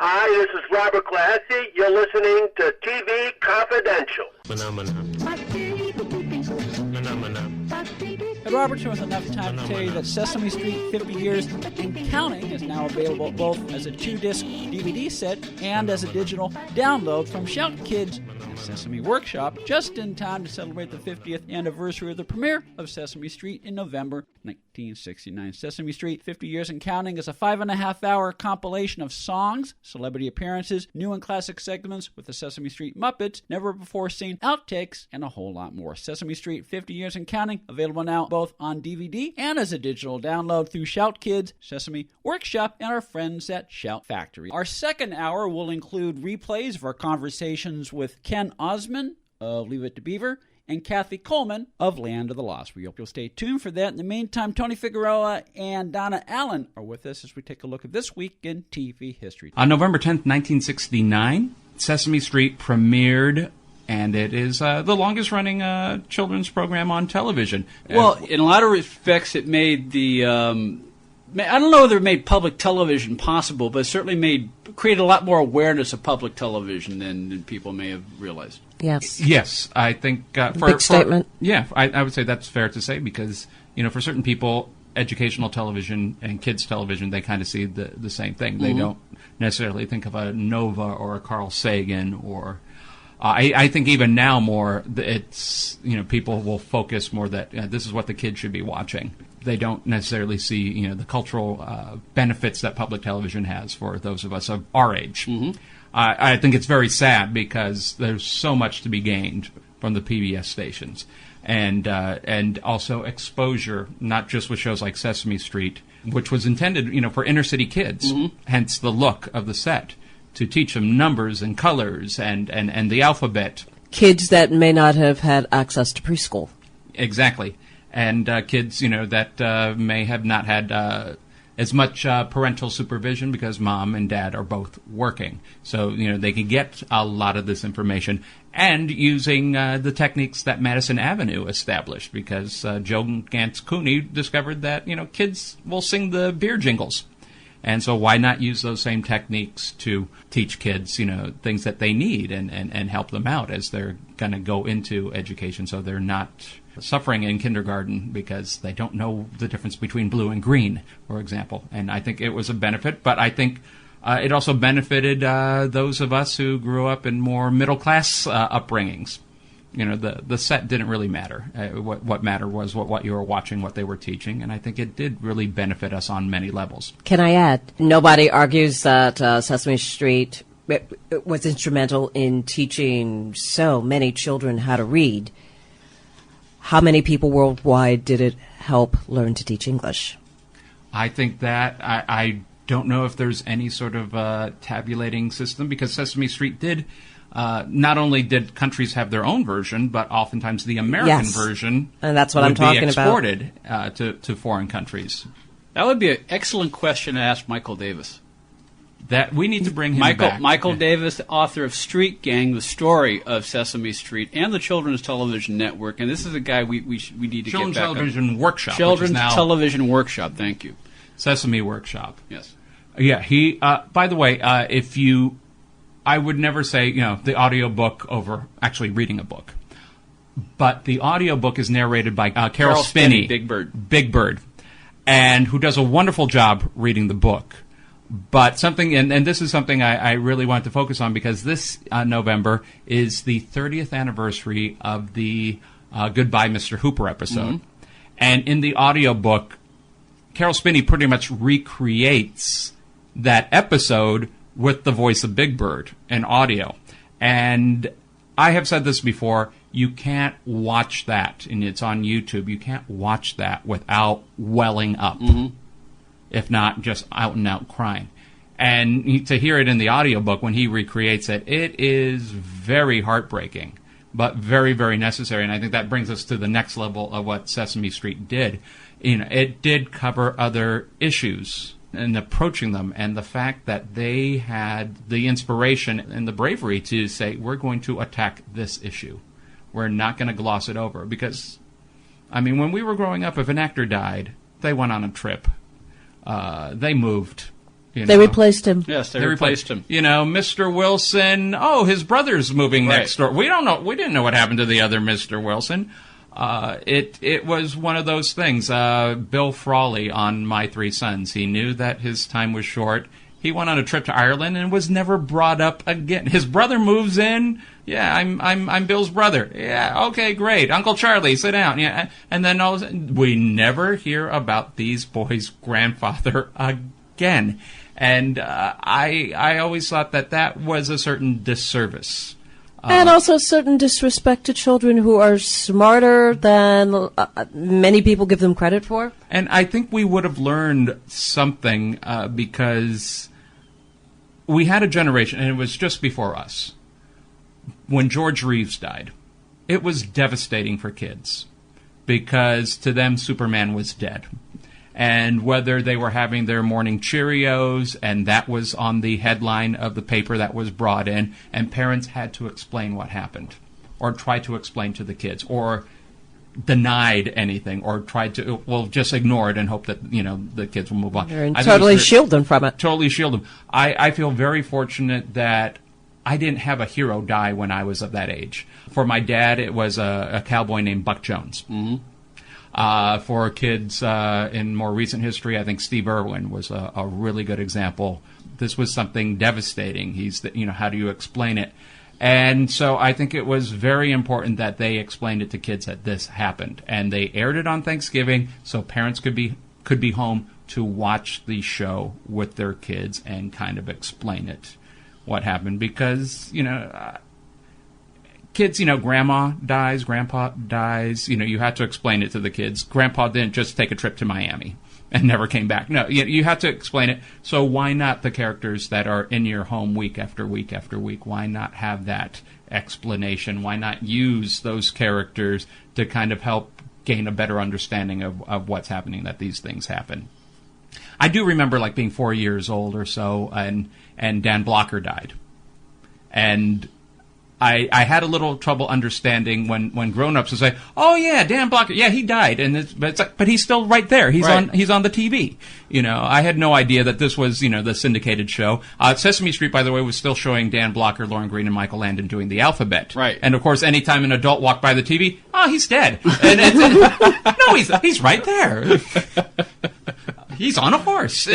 Hi, this is Robert Glassy. You're listening to TV Confidential. Ed Robertson with enough time to tell you that Sesame Street 50 Years and Counting is now available both as a 2-disc DVD set and as a digital download from Shout Kids and Sesame Workshop, just in time to celebrate the 50th anniversary of the premiere of Sesame Street in November 1969. Sesame Street 50 Years and Counting is a 5.5-hour compilation of songs, celebrity appearances, new and classic segments with the Sesame Street Muppets, never-before-seen outtakes, and a whole lot more. Sesame Street 50 Years and Counting, available now both on DVD and as a digital download through Shout Kids, Sesame Workshop, and our friends at Shout Factory. Our second hour will include replays of our conversations with Ken Osmond of Leave It to Beaver and Kathy Coleman of Land of the Lost. We hope you'll stay tuned for that. In the meantime, Tony Figueroa and Donna Allen are with us as we take a look at this week in TV history. On November 10th, 1969, Sesame Street premiered, and it is the longest-running children's program on television. Well, in a lot of respects, it made the... I don't know whether it made public television possible, but it certainly created a lot more awareness of public television than people may have realized. Yes. Yes, I think... big statement. Yeah, I would say that's fair to say because, for certain people, educational television and kids' television, they kind of see the same thing. Mm-hmm. They don't necessarily think of a Nova or a Carl Sagan or... I think even now more, it's, people will focus more that this is what the kids should be watching. They don't necessarily see, the cultural benefits that public television has for those of us of our age. Mm-hmm. I think it's very sad because there's so much to be gained from the PBS stations. And also exposure, not just with shows like Sesame Street, which was intended, for inner city kids, mm-hmm. hence the look of the set, to teach them numbers and colors and the alphabet. Kids that may not have had access to preschool. Exactly. And kids, that may have not had as much parental supervision because mom and dad are both working. So, they can get a lot of this information and using the techniques that Madison Avenue established because Joe Gantz Cooney discovered that, kids will sing the beer jingles. And so why not use those same techniques to teach kids, things that they need and help them out as they're going to go into education so they're not suffering in kindergarten because they don't know the difference between blue and green, for example. And I think it was a benefit, but I think it also benefited those of us who grew up in more middle-class upbringings. The set didn't really matter. What mattered was what you were watching, what they were teaching, and I think it did really benefit us on many levels. Can I add? Nobody argues that Sesame Street was instrumental in teaching so many children how to read. How many people worldwide did it help learn to teach English? I think that I don't know if there's any sort of tabulating system because Sesame Street did... not only did countries have their own version, but oftentimes the American version and that's what I'm talking about. Would be exported to foreign countries. That would be an excellent question to ask Michael Davis. That we need to bring him back. Michael Davis, author of Street Gang, the story of Sesame Street and the Children's Television Network, and this is a guy we need to get back Children's Television Workshop. Children's Television Workshop. Thank you. Sesame Workshop. Yes. Yeah. He. By the way, if you. I would never say, the audiobook over actually reading a book. But the audiobook is narrated by Carol Spinney. Big Bird. Big Bird. And who does a wonderful job reading the book. But something, and this is something I really want to focus on because this November is the 30th anniversary of the Goodbye, Mr. Hooper episode. Mm-hmm. And in the audiobook, Carol Spinney pretty much recreates that episode with the voice of Big Bird and audio. And I have said this before, you can't watch that, and it's on YouTube, you can't watch that without welling up, mm-hmm. if not just out and out crying. And to hear it in the audiobook when he recreates it, it is very heartbreaking, but very, very necessary. And I think that brings us to the next level of what Sesame Street did. It did cover other issues and approaching them, and the fact that they had the inspiration and the bravery to say, we're going to attack this issue. We're not going to gloss it over. Because, when we were growing up, if an actor died, they went on a trip. They moved. You They know? replaced him. Yes, they replaced him. You know, Mr. Wilson. Oh, his brother's moving next door. We don't know. We didn't know what happened to the other Mr. Wilson. It was one of those things. Bill Frawley on My Three Sons. He knew that his time was short. He went on a trip to Ireland and was never brought up again. His brother moves in. Yeah, I'm Bill's brother. Yeah, okay, great. Uncle Charlie, sit down. Yeah, and then all of a sudden, we never hear about these boys' grandfather again. And I always thought that was a certain disservice. And also a certain disrespect to children who are smarter than many people give them credit for. And I think we would have learned something because we had a generation, and it was just before us, when George Reeves died. It was devastating for kids because to them Superman was dead. And whether they were having their morning Cheerios, and that was on the headline of the paper that was brought in, and parents had to explain what happened, or try to explain to the kids, or denied anything, or tried to, just ignore it and hope that, the kids will move on. And totally shield them from it. Totally shield them. I feel very fortunate that I didn't have a hero die when I was of that age. For my dad, it was a cowboy named Buck Jones. Mm-hmm. For kids in more recent history, I think Steve Irwin was a really good example. This was something devastating. How do you explain it? And so I think it was very important that they explained it to kids that this happened. And they aired it on Thanksgiving so parents could be home to watch the show with their kids and kind of explain it, what happened. Because, kids, grandma dies, grandpa dies, you have to explain it to the kids. Grandpa didn't just take a trip to Miami and never came back. No, you have to explain it. So why not the characters that are in your home week after week after week? Why not have that explanation? Why not use those characters to kind of help gain a better understanding of what's happening, that these things happen? I do remember being 4 years old or so, and Dan Blocker died. And I had a little trouble understanding when grown-ups would say, "Oh yeah, Dan Blocker, yeah, he died," but he's still right there. He's on the TV. I had no idea that this was the syndicated show. Sesame Street, by the way, was still showing Dan Blocker, Lauren Green, and Michael Landon doing the alphabet. Right. And of course, anytime an adult walked by the TV, he's dead. No, he's right there. He's on a horse.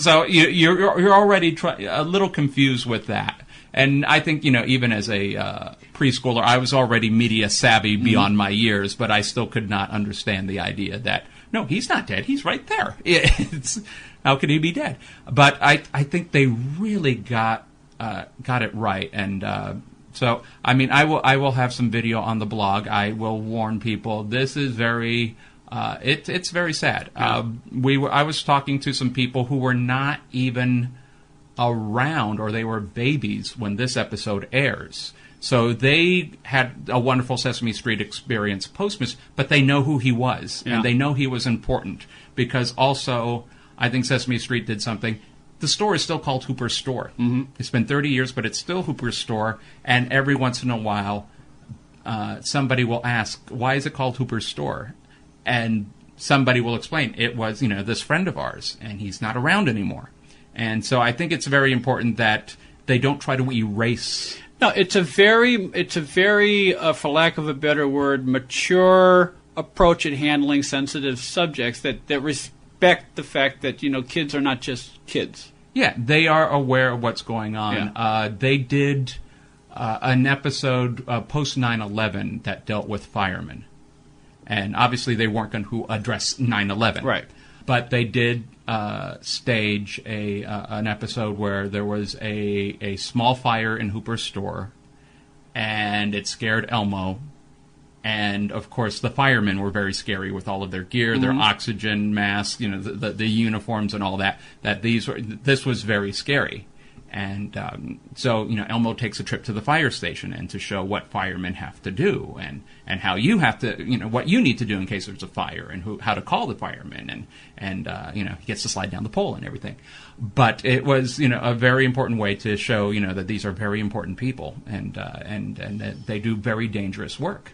So you're already a little confused with that. And I think, even as a preschooler, I was already media savvy beyond my years, but I still could not understand the idea that, no, he's not dead. He's right there. How could he be dead? But I think they really got it right. And so, I will have some video on the blog. I will warn people. This is very... it's very sad. I was talking to some people who were not even around, or they were babies when this episode airs. So they had a wonderful Sesame Street experience post-miss, but they know who he was, and they know he was important, because also I think Sesame Street did something. The store is still called Hooper's Store. Mm-hmm. It's been 30 years, but it's still Hooper's Store, and every once in a while somebody will ask, why is it called Hooper's Store? And somebody will explain, it was, this friend of ours, and he's not around anymore. And so I think it's very important that they don't try to erase. No, it's a very, for lack of a better word, mature approach at handling sensitive subjects that respect the fact that, kids are not just kids. Yeah, they are aware of what's going on. Yeah. They did an episode post 9/11 that dealt with firemen. And obviously they weren't going to address 9/11. Right. But they did stage an episode where there was a small fire in Hooper's Store, and it scared Elmo. And, of course, the firemen were very scary with all of their gear, their oxygen masks, the uniforms and all that. This was very scary. And so, Elmo takes a trip to the fire station and to show what firemen have to do and how you have to, what you need to do in case there's a fire and how to call the firemen and he gets to slide down the pole and everything. But it was, a very important way to show, that these are very important people and that they do very dangerous work.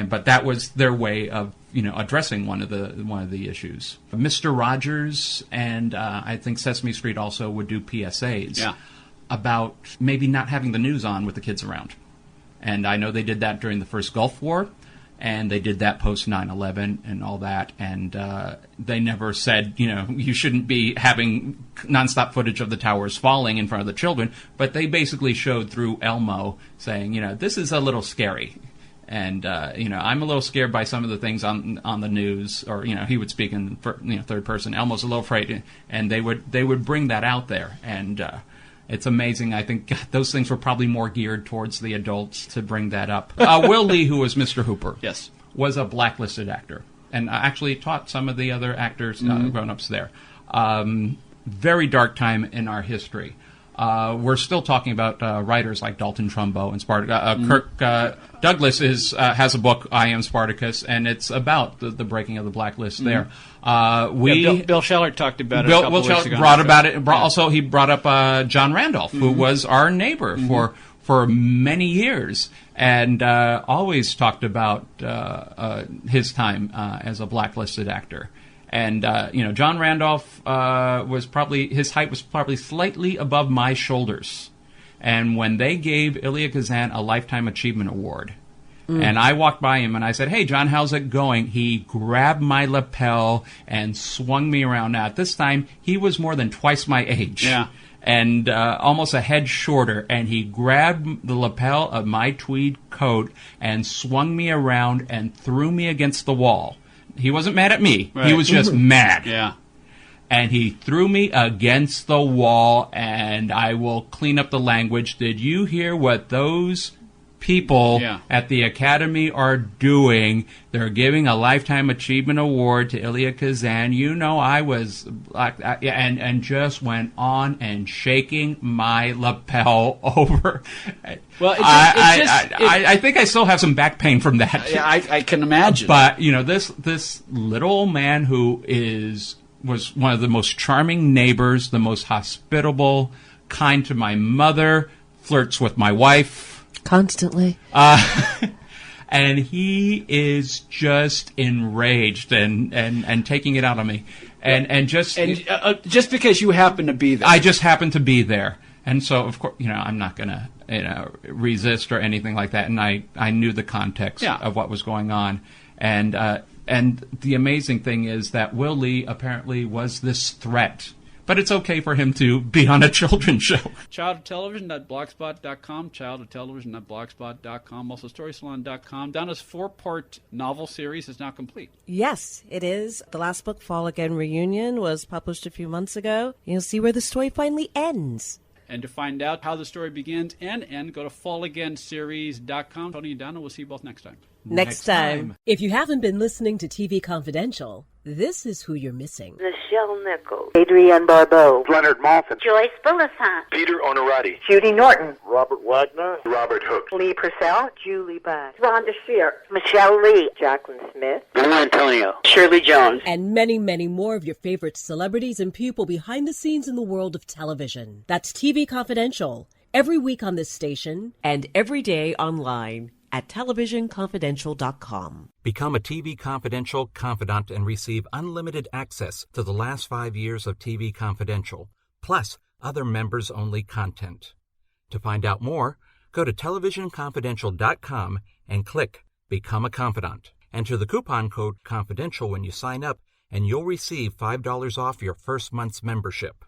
But that was their way of, addressing one of the issues. Mr. Rogers and I think Sesame Street also would do PSAs about maybe not having the news on with the kids around. And I know they did that during the first Gulf War, and they did that post 9/11 and all that. And they never said, you shouldn't be having nonstop footage of the towers falling in front of the children. But they basically showed through Elmo saying, this is a little scary. And, I'm a little scared by some of the things on the news, or, he would speak in third person. Elmo's a little afraid, and they would bring that out there. And it's amazing. I think those things were probably more geared towards the adults to bring that up. Will Lee, who was Mr. Hooper, was a blacklisted actor, and actually taught some of the other actors, grown-ups there. Very dark time in our history. We're still talking about writers like Dalton Trumbo and Spartacus. Kirk Douglas has a book, I Am Spartacus, and it's about the breaking of the blacklist there. Bill Scheller talked about it a couple weeks ago. Brought about it. Also, he brought up John Randolph, who was our neighbor for many years, and always talked about his time as a blacklisted actor. And, John Randolph his height was probably slightly above my shoulders. And when they gave Elia Kazan a Lifetime Achievement Award, and I walked by him and I said, "Hey, John, how's it going?" He grabbed my lapel and swung me around. Now, at this time, he was more than twice my age. Yeah. And almost a head shorter, and he grabbed the lapel of my tweed coat and swung me around and threw me against the wall. He wasn't mad at me. Right. He was just mad. Yeah. And he threw me against the wall, and I will clean up the language. Did you hear what those people at the Academy are doing? They're giving a Lifetime Achievement Award to Elia Kazan. I was like, and just went on and shaking my lapel over. Well, I think I still have some back pain from that. Yeah, I can imagine. But this little old man who was one of the most charming neighbors, the most hospitable, kind to my mother, flirts with my wife constantly. And he is just enraged and taking it out on me. And just because you happen to be there. I just happen to be there. And so, of course, I'm not going to resist or anything like that. And I knew the context of what was going on. And the amazing thing is that Will Lee apparently was this threat. But it's okay for him to be on a children's show. Childhoftelevision.blogspot.com, childhoftelevision.blogspot.com, also storysalon.com. Donna's 4-part novel series is now complete. Yes, it is. The last book, Fall Again Reunion, was published a few months ago. You'll see where the story finally ends. And to find out how the story begins and end, go to fallagainseries.com. Tony and Donna, we'll see you both next time. Next time. If you haven't been listening to TV Confidential, this is who you're missing. Michelle Nichols, Adrienne Barbeau, Leonard Maltin, Joyce Bulifant, Peter Onorati, Judy Norton, Robert Wagner, Robert Hooks, Lee Purcell, Julie Bass, Rhonda Shear, Michelle Lee, Jacqueline Smith, Bill Antonio, Shirley Jones, and many, many more of your favorite celebrities and people behind the scenes in the world of television. That's TV Confidential, every week on this station. And every day online at televisionconfidential.com. Become a TV Confidential confidant and receive unlimited access to the last 5 years of TV Confidential, plus other members-only content. To find out more, go to televisionconfidential.com and click Become a Confidant. Enter the coupon code CONFIDENTIAL when you sign up, and you'll receive $5 off your first month's membership.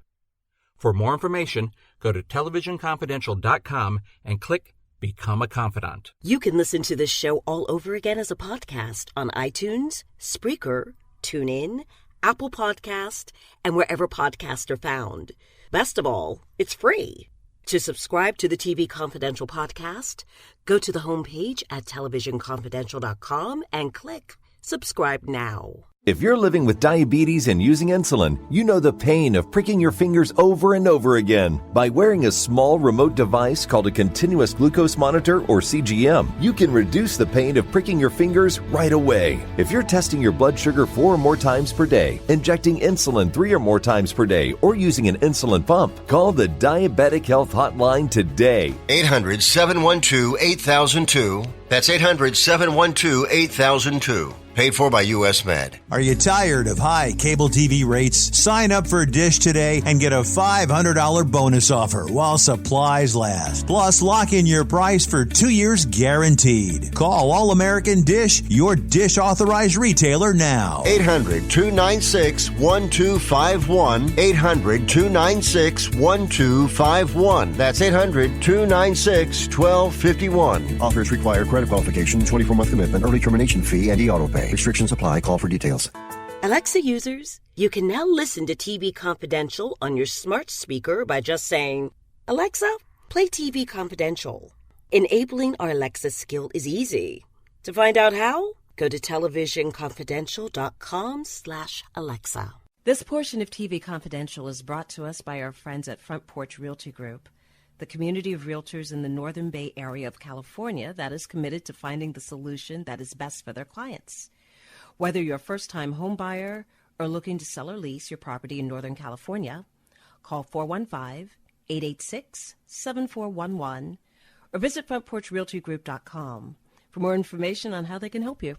For more information, go to televisionconfidential.com and click Become a Confidant. You can listen to this show all over again as a podcast on iTunes, Spreaker, TuneIn, Apple Podcast, and wherever podcasts are found. Best of all, it's free. To subscribe to the TV Confidential podcast, go to the homepage at televisionconfidential.com and click Subscribe Now. If you're living with diabetes and using insulin, you know the pain of pricking your fingers over and over again. By wearing a small remote device called a continuous glucose monitor or CGM, you can reduce the pain of pricking your fingers right away. If you're testing your blood sugar 4 or more times per day, injecting insulin 3 or more times per day, or using an insulin pump, call the Diabetic Health Hotline today. 800-712-8002. That's 800-712-8002. Paid for by U.S. Med. Are you tired of high cable TV rates? Sign up for Dish today and get a $500 bonus offer while supplies last. Plus, lock in your price for 2 years guaranteed. Call All American Dish, your Dish authorized retailer now. 800-296-1251. 800-296-1251. That's 800-296-1251. Offers require credit qualification, 24-month commitment, early termination fee, and e-auto pay. Restrictions apply. Call for details. Alexa users, you can now listen to TV Confidential on your smart speaker by just saying, Alexa, play TV Confidential. Enabling our Alexa skill is easy. To find out how, go to televisionconfidential.com/Alexa. This portion of TV Confidential is brought to us by our friends at Front Porch Realty Group, the community of realtors in the Northern Bay Area of California that is committed to finding the solution that is best for their clients. Whether you're a first-time home buyer or looking to sell or lease your property in Northern California, call 415-886-7411 or visit frontporchrealtygroup.com for more information on how they can help you.